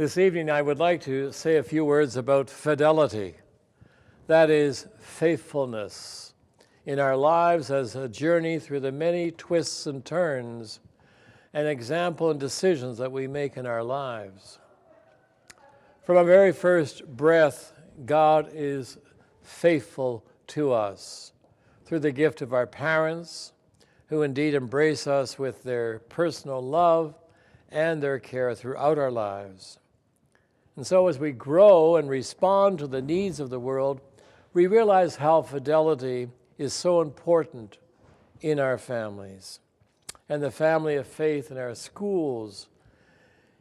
This evening I would like to say a few words about fidelity. That is faithfulness in our lives as a journey through the many twists and turns, an example and decisions that we make in our lives. From our very first breath, God is faithful to us through the gift of our parents, who indeed embrace us with their personal love and their care throughout our lives. And so as we grow and respond to the needs of the world, we realize how fidelity is so important in our families and the family of faith in our schools.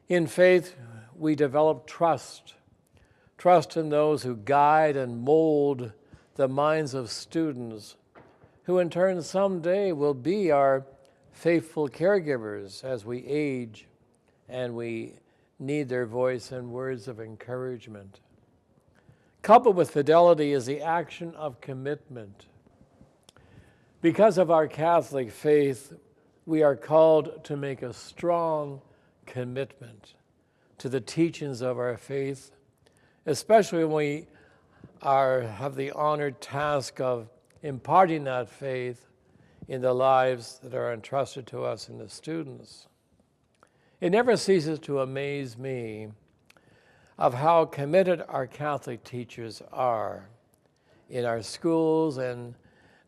In faith, we develop trust in those who guide and mold the minds of students, who in turn someday will be our faithful caregivers as we age and we need their voice and words of encouragement. Coupled with fidelity is the action of commitment. Because of our Catholic faith, we are called to make a strong commitment to the teachings of our faith, especially when we have the honored task of imparting that faith in the lives that are entrusted to us in the students. It never ceases to amaze me of how committed our Catholic teachers are in our schools, and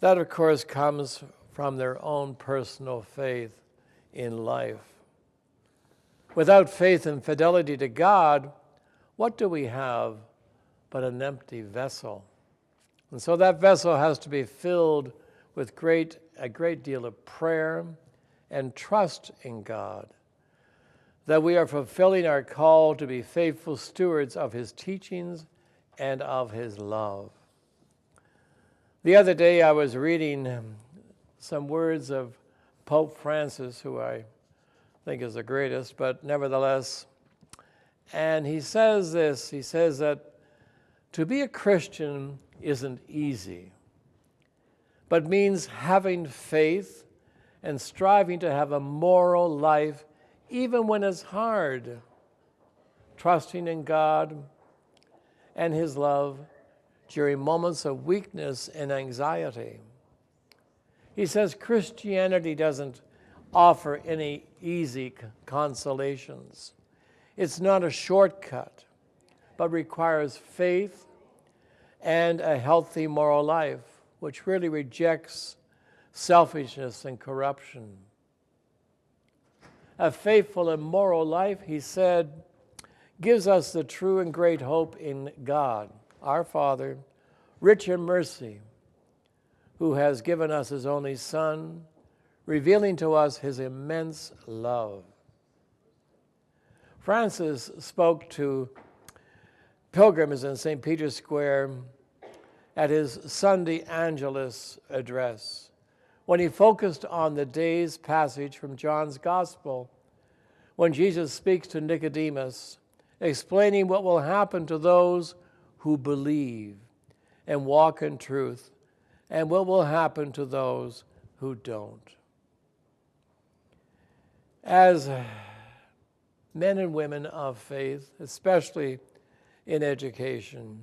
that, of course, comes from their own personal faith in life. Without faith and fidelity to God, what do we have but an empty vessel? And so that vessel has to be filled with a great deal of prayer and trust in God, that we are fulfilling our call to be faithful stewards of His teachings and of His love. The other day I was reading some words of Pope Francis, who I think is the greatest, but nevertheless, and he says this, he says that to be a Christian isn't easy, but means having faith and striving to have a moral life even when it's hard, trusting in God and His love during moments of weakness and anxiety. He says Christianity doesn't offer any easy consolations. It's not a shortcut, but requires faith and a healthy moral life, which really rejects selfishness and corruption. A faithful and moral life, he said, gives us the true and great hope in God, our Father, rich in mercy, who has given us His only Son, revealing to us His immense love. Francis spoke to pilgrims in St. Peter's Square at his Sunday Angelus address, when he focused on the day's passage from John's Gospel, when Jesus speaks to Nicodemus, explaining what will happen to those who believe and walk in truth, and what will happen to those who don't. As men and women of faith, especially in education,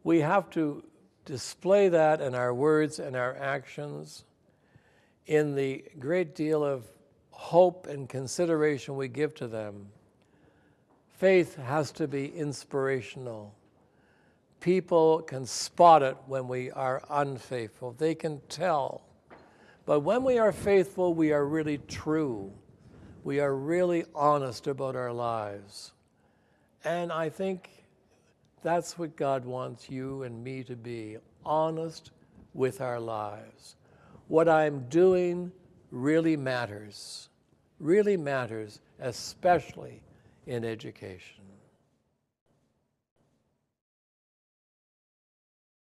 we have to display that in our words and our actions, in the great deal of hope and consideration we give to them. Faith has to be inspirational. People can spot it when we are unfaithful. They can tell. But when we are faithful, we are really true. We are really honest about our lives. And I think that's what God wants you and me to be, honest with our lives. What I'm doing really matters, especially in education.